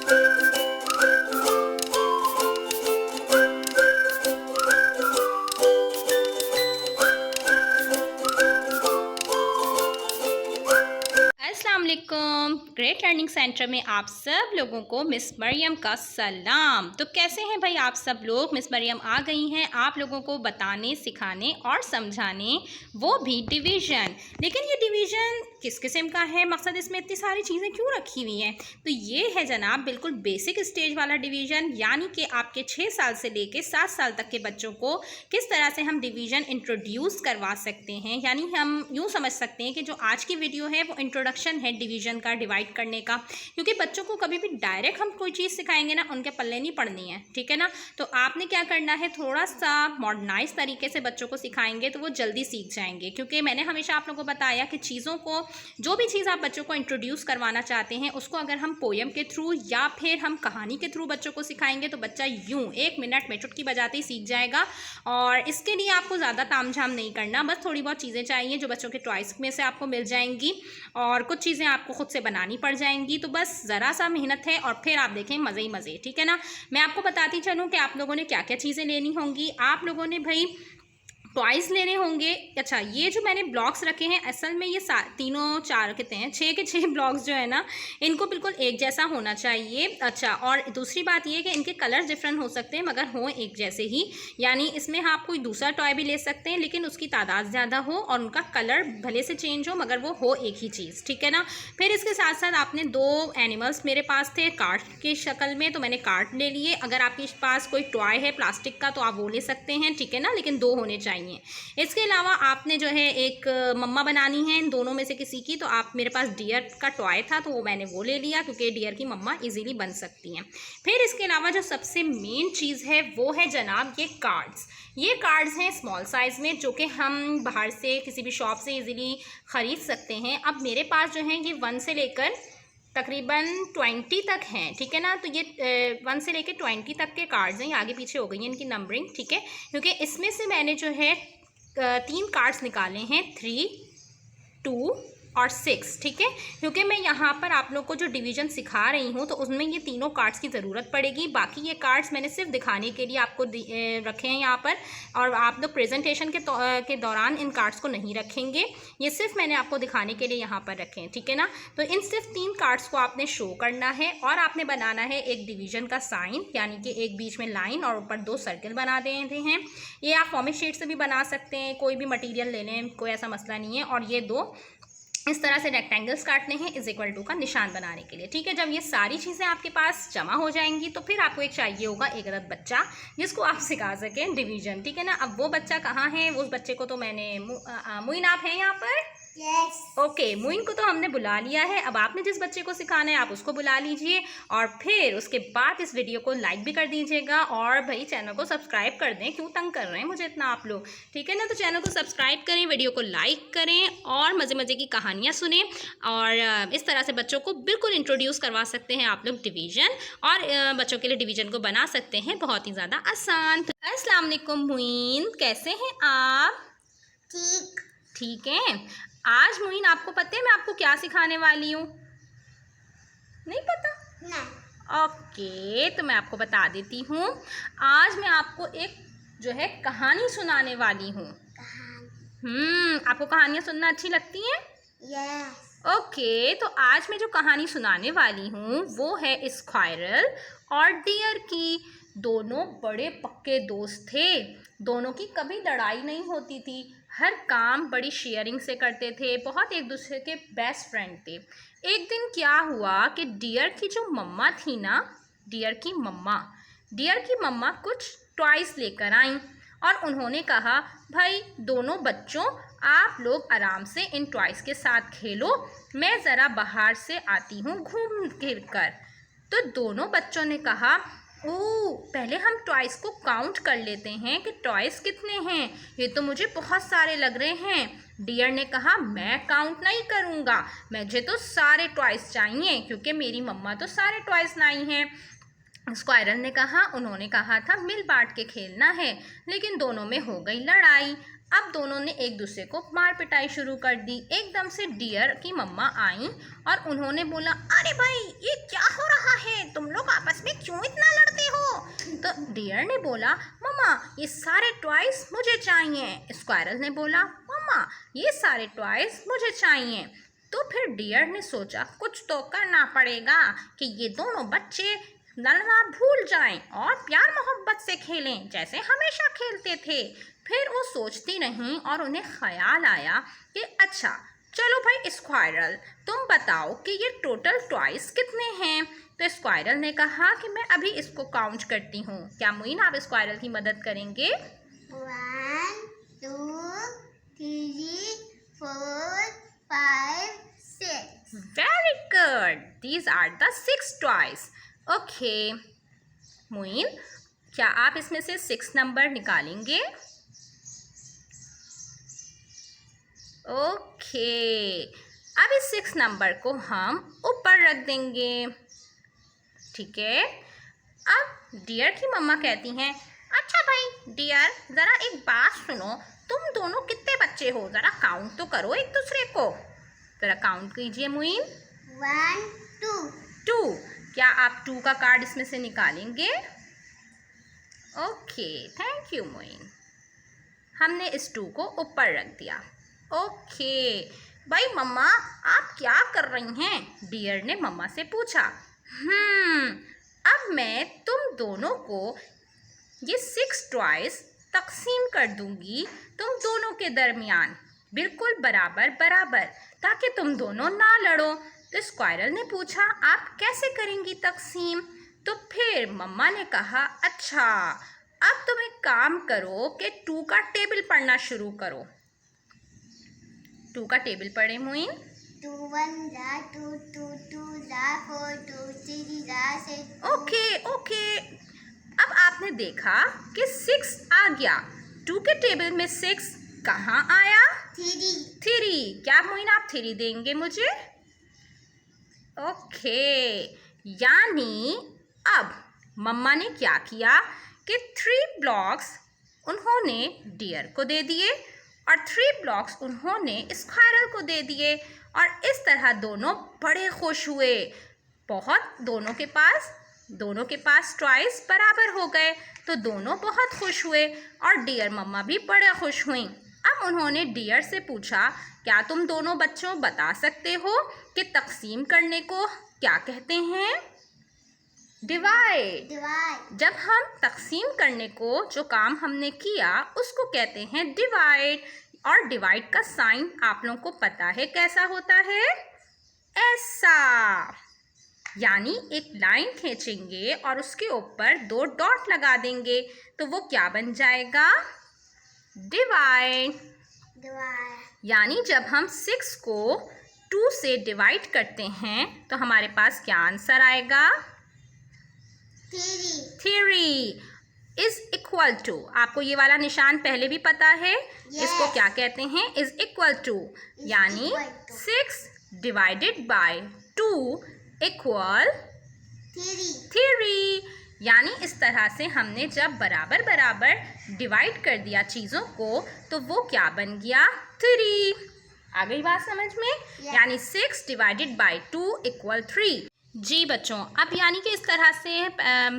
अस्सलाम वालेकुम। Great learning centre में आप सब लोगों को मिस मरियम का सलाम। तो कैसे हैं भाई आप सब लोग? मिस मरियम आ गई हैं आप लोगों को बताने, सिखाने और समझाने, वो भी डिवीज़न। लेकिन ये डिवीज़न किस किस्म का है? मकसद इसमें इतनी सारी चीज़ें क्यों रखी हुई हैं? तो ये है जनाब बिल्कुल बेसिक स्टेज वाला डिवीज़न, यानी कि आपके 6 साल से लेके 7 साल तक के बच्चों को किस तरह से हम डिवीज़न इंट्रोड्यूस करवा सकते हैं। यानी हम यूँ समझ सकते हैं कि जो आज की वीडियो है वो इंट्रोडक्शन है डिवीज़न का, डिवाइड करने का। क्योंकि बच्चों को कभी भी डायरेक्ट हम कोई चीज़ सिखाएंगे ना, उनके पल्ले नहीं पड़नी है, ठीक है ना। तो आपने क्या करना है, थोड़ा सा मॉडर्नाइज तरीके से बच्चों को सिखाएंगे तो वो जल्दी सीख जाएंगे। क्योंकि मैंने हमेशा आप लोगों को बताया कि चीज़ों को, जो भी चीज़ आप बच्चों को इंट्रोड्यूस करवाना चाहते हैं उसको अगर हम पोएम के थ्रू या फिर हम कहानी के थ्रू बच्चों को सिखाएंगे तो बच्चा यूँ 1 मिनट में चुटकी बजाते ही सीख जाएगा। और इसके लिए आपको ज़्यादा तामझाम नहीं करना, बस थोड़ी बहुत चीज़ें चाहिए जो बच्चों के टॉयज़ में से आपको मिल जाएंगी और कुछ चीज़ें आपको खुद से बनानी पड़ जाएंगी। तो बस ज़रा सा मेहनत है और फिर आप देखें मज़े ही मज़े, ठीक है ना। मैं आपको बताती चलूँ कि आप लोगों ने क्या क्या चीज़ें लेनी होंगी। आप लोगों ने भाई टॉयज़ लेने होंगे। अच्छा, ये जो मैंने ब्लॉक्स रखे हैं असल में ये तीनों 4 कितने हैं, 6 के 6 ब्लॉक्स जो है ना, इनको बिल्कुल एक जैसा होना चाहिए। अच्छा, और दूसरी बात ये कि इनके कलर्स डिफरेंट हो सकते हैं मगर हों एक जैसे ही। यानी इसमें आप कोई दूसरा टॉय भी ले सकते हैं लेकिन उसकी तादाद ज़्यादा हो और उनका कलर भले से चेंज हो मगर वो हो एक ही चीज़, ठीक है ना। फिर इसके साथ साथ आपने 2 एनिमल्स मेरे पास थे कार्ड की शक्ल में, तो मैंने कार्ड ले लिए। अगर आपके पास कोई टॉय है प्लास्टिक का तो आप वो ले सकते हैं, ठीक है ना, लेकिन 2 होने चाहिए। इसके अलावा आपने जो है एक मम्मा बनानी है इन दोनों में से किसी की, तो आप, मेरे पास डियर का टॉय था तो मैंने वो ले लिया क्योंकि डियर की मम्मा इजीली बन सकती हैं। फिर इसके अलावा जो सबसे मेन चीज़ है वो है जनाब ये कार्ड्स। ये कार्ड्स हैं स्मॉल साइज़ में जो कि हम बाहर से किसी भी शॉप से इजीली ख़रीद सकते हैं। अब मेरे पास जो है ये 1 से लेकर तकरीबन 20 तक हैं, ठीक है ना। तो ये 1 से लेकर 20 तक के कार्ड्स हैं, ये आगे पीछे हो गई है इनकी नंबरिंग, ठीक है। क्योंकि इसमें से मैंने जो है 3 कार्ड्स निकाले हैं, 3, 2 और 6, ठीक है। क्योंकि मैं यहाँ पर आप लोग को जो डिवीज़न सिखा रही हूँ तो उसमें ये तीनों कार्ड्स की ज़रूरत पड़ेगी। बाकी ये कार्ड्स मैंने सिर्फ दिखाने के लिए आपको रखे हैं यहाँ पर, और आप लोग प्रेजेंटेशन के दौरान इन कार्ड्स को नहीं रखेंगे, ये सिर्फ मैंने आपको दिखाने के लिए यहाँ पर रखे हैं, ठीक है ना। तो इन सिर्फ 3 कार्ड्स को आपने शो करना है और आपने बनाना है एक डिवीज़न का साइन, यानी कि एक बीच में लाइन और ऊपर 2 सर्कल बना देते हैं। ये आप फॉर्मिक शीट से भी बना सकते हैं, कोई भी मटीरियल ले लें, कोई ऐसा मसला नहीं है। और ये 2 इस तरह से रेक्टेंगल्स काटने हैं =2 का निशान बनाने के लिए, ठीक है। जब ये सारी चीज़ें आपके पास जमा हो जाएंगी तो फिर आपको एक चाहिए होगा एक अदद बच्चा जिसको आप सिखा सकें डिवीज़न, ठीक है ना। अब वो बच्चा कहाँ है? उस बच्चे को तो मैंने मुइन, आप हैं यहाँ पर? यस। ओके, मुइन को तो हमने बुला लिया है। अब आपने जिस बच्चे को सिखाना है आप उसको बुला लीजिए और फिर उसके बाद इस वीडियो को लाइक भी कर दीजिएगा और भाई चैनल को सब्सक्राइब कर दें। क्यों तंग कर रहे हैं मुझे इतना आप लोग, ठीक है ना। तो चैनल को सब्सक्राइब करें, वीडियो को लाइक करें और मज़े मज़े की कहानियाँ सुनें और इस तरह से बच्चों को बिल्कुल इंट्रोड्यूस करवा सकते हैं आप लोग डिवीज़न, और बच्चों के लिए डिवीज़न को बना सकते हैं बहुत ही ज़्यादा आसान। अस्सलाम वालेकुम मुइन, कैसे हैं आप? ठीक। ठीक है। आज मुइन आपको पता है मैं आपको क्या सिखाने वाली हूँ? नहीं पता? ना। ओके, तो मैं आपको बता देती हूँ। आज मैं आपको एक जो है कहानी सुनाने वाली हूँ। आपको कहानियाँ सुनना अच्छी लगती हैं? यस। ओके, तो आज मैं जो कहानी सुनाने वाली हूँ वो है स्क्वायरल और डियर की। दोनों बड़े पक्के दोस्त थे, दोनों की कभी लड़ाई नहीं होती थी, हर काम बड़ी शेयरिंग से करते थे, बहुत एक दूसरे के बेस्ट फ्रेंड थे। एक दिन क्या हुआ कि डियर की जो मम्मा थी ना, डियर की मम्मा कुछ टॉयज़ लेकर आईं और उन्होंने कहा, भाई दोनों बच्चों आप लोग आराम से इन टॉयज़ के साथ खेलो, मैं ज़रा बाहर से आती हूँ घूम फिर कर। तो दोनों बच्चों ने कहा, पहले हम टॉयज़ को काउंट कर लेते हैं कि टॉयज़ कितने हैं, ये तो मुझे बहुत सारे लग रहे हैं। डियर ने कहा, मैं काउंट नहीं करूँगा, मुझे तो सारे टॉयज़ चाहिए क्योंकि मेरी मम्मा तो सारे टॉयज़ लाई हैं। स्क्वायरल ने कहा, उन्होंने कहा था मिल बांट के खेलना है, लेकिन दोनों में हो गई लड़ाई। अब दोनों ने एक दूसरे को मार पिटाई शुरू कर दी। एकदम से डियर की मम्मा आई और उन्होंने बोला, अरे भाई ये क्या हो रहा है, तुम लोग डियर ने बोला, मम्मा ये सारे टॉयज मुझे चाहिए। स्क्वायरल ने बोला, मम्मा ये सारे टॉयज मुझे चाहिए। तो फिर डियर ने सोचा कुछ तो करना पड़ेगा कि ये दोनों बच्चे लड़ना भूल जाएं और प्यार मोहब्बत से खेलें जैसे हमेशा खेलते थे। फिर वो सोचती रहीं और उन्हें ख्याल आया कि अच्छा चलो भाई स्क्वायरल, तुम बताओ कि ये टोटल टॉयज कितने हैं। तो स्क्वायरल ने कहा कि मैं अभी इसको काउंट करती हूँ। क्या मुइन आप स्क्वायरल की मदद करेंगे? 1 2 3 4 5 6। Very good, these are the 6 toys. Okay Muin, क्या आप इसमें से 6 नंबर निकालेंगे? ओके, अब इस 6 नंबर को हम ऊपर रख देंगे। ठीक है। अब डियर की मम्मा कहती हैं, अच्छा भाई डियर ज़रा एक बात सुनो, तुम दोनों कितने बच्चे हो, ज़रा काउंट तो करो एक दूसरे को। ज़रा काउंट कीजिए मुइन। 1 2। 2, क्या आप 2 का कार्ड इसमें से निकालेंगे? Okay, thank you Moin. हमने इस 2 को ऊपर रख दिया। ओके भाई मम्मा आप क्या कर रही हैं? डियर ने मम्मा से पूछा। अब मैं तुम दोनों को ये 6 टॉयज तकसीम कर दूंगी तुम दोनों के दरमियान, बिल्कुल बराबर बराबर, ताकि तुम दोनों ना लड़ो। तो स्क्वायरल ने पूछा आप कैसे करेंगी तकसीम? तो फिर मम्मा ने कहा अच्छा अब तुम एक काम करो कि 2 का टेबल पढ़ना शुरू करो। 2 का टेबल पढ़े मुइन। 2 1 जा 2 2 2 जा 4 2 3 जा 6। ओके, अब आपने देखा कि 6 आ गया। 2 के टेबल में 6 कहाँ आया? 3। क्या मुइन आप 3 देंगे मुझे? ओके, यानी अब मम्मा ने क्या किया कि 3 ब्लॉक्स उन्होंने डियर को दे दिए और 3 ब्लॉक्स उन्होंने स्क्वायरल को दे दिए, और इस तरह दोनों बड़े खुश हुए। दोनों के पास टॉयज बराबर हो गए, तो दोनों बहुत खुश हुए और डियर मम्मा भी बड़े खुश हुई। अब उन्होंने डियर से पूछा क्या तुम दोनों बच्चों बता सकते हो कि तकसीम करने को क्या कहते हैं? डिवाइड। जब हम तकसीम करने को जो काम हमने किया उसको कहते हैं डिवाइड। और डिवाइड का साइन आप लोगों को पता है कैसा होता है? ऐसा, यानी एक लाइन खींचेंगे और उसके ऊपर 2 डॉट लगा देंगे तो वो क्या बन जाएगा? डिवाइड। यानी जब हम 6 को 2 से डिवाइड करते हैं तो हमारे पास क्या आंसर आएगा? 3 इज इक्वल टू, आपको ये वाला निशान पहले भी पता है। इसको क्या कहते हैं? इज इक्वल टू, यानी 6 डिवाइडेड बाय 2 इक्वल 3। यानी इस तरह से हमने जब बराबर बराबर डिवाइड कर दिया चीज़ों को तो वो क्या बन गया? 3। आ गई बात समझ में? यानी 6 डिवाइडेड बाय 2 इक्वल 3। जी बच्चों, अब यानी कि इस तरह से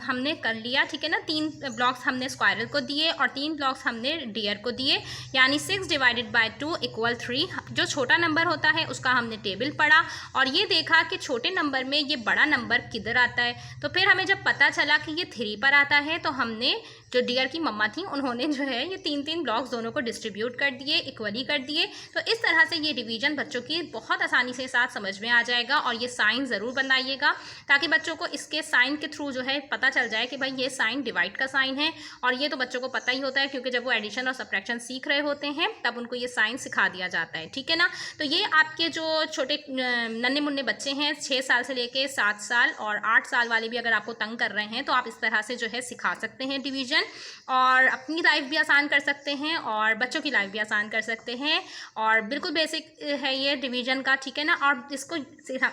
हमने कर लिया, ठीक है ना। 3 ब्लॉक्स हमने स्क्वायरल को दिए और 3 ब्लॉक्स हमने डियर को दिए, यानी 6 डिवाइडेड बाय 2 इक्वल 3। जो छोटा नंबर होता है उसका हमने टेबल पढ़ा और ये देखा कि छोटे नंबर में ये बड़ा नंबर किधर आता है। तो फिर हमें जब पता चला कि ये 3 पर आता है तो हमने जो डियर की मम्मा थी उन्होंने जो है ये 3 ब्लॉक्स दोनों को डिस्ट्रीब्यूट कर दिए, इक्वली कर दिए। तो इस तरह से ये डिवीजन बच्चों की बहुत आसानी से साथ समझ में आ जाएगा। और ये साइन ज़रूर बनाइएगा ताकि बच्चों को इसके साइन के थ्रू जो है पता चल जाए कि भाई ये साइन डिवाइड का साइन है। और ये तो बच्चों को पता ही होता है क्योंकि जब वो एडिशन और सब्ट्रैक्शन सीख रहे होते हैं तब उनको ये साइन सिखा दिया जाता है, ठीक है ना। तो ये आपके जो छोटे नन्हे मुन्ने बच्चे हैं 6 साल से लेके 7 साल और 8 साल वाले भी अगर आपको तंग कर रहे हैं तो आप इस तरह से जो है सिखा सकते हैं डिवीजन, और अपनी लाइफ भी आसान कर सकते हैं और बच्चों की लाइफ भी आसान कर सकते हैं। और बिल्कुल बेसिक है ये डिवीजन का, ठीक है ना। और इसको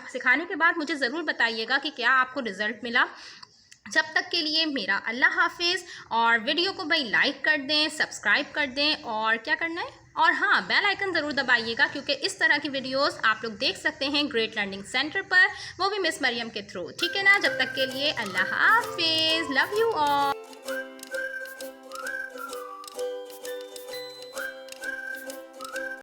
सिखाने के बाद मुझे ज़रूर बताइएगा कि क्या आपको रिज़ल्ट मिला। जब तक के लिए मेरा अल्लाह हाफिज़। और वीडियो को भाई लाइक कर दें, सब्सक्राइब कर दें और क्या करना है, और हाँ बेल आइकन ज़रूर दबाइएगा क्योंकि इस तरह की वीडियोस आप लोग देख सकते हैं ग्रेट लर्निंग सेंटर पर, वो भी मिस मरियम के थ्रू, ठीक है ना। जब तक के लिए अल्लाह हाफिज़, लव यू ऑल।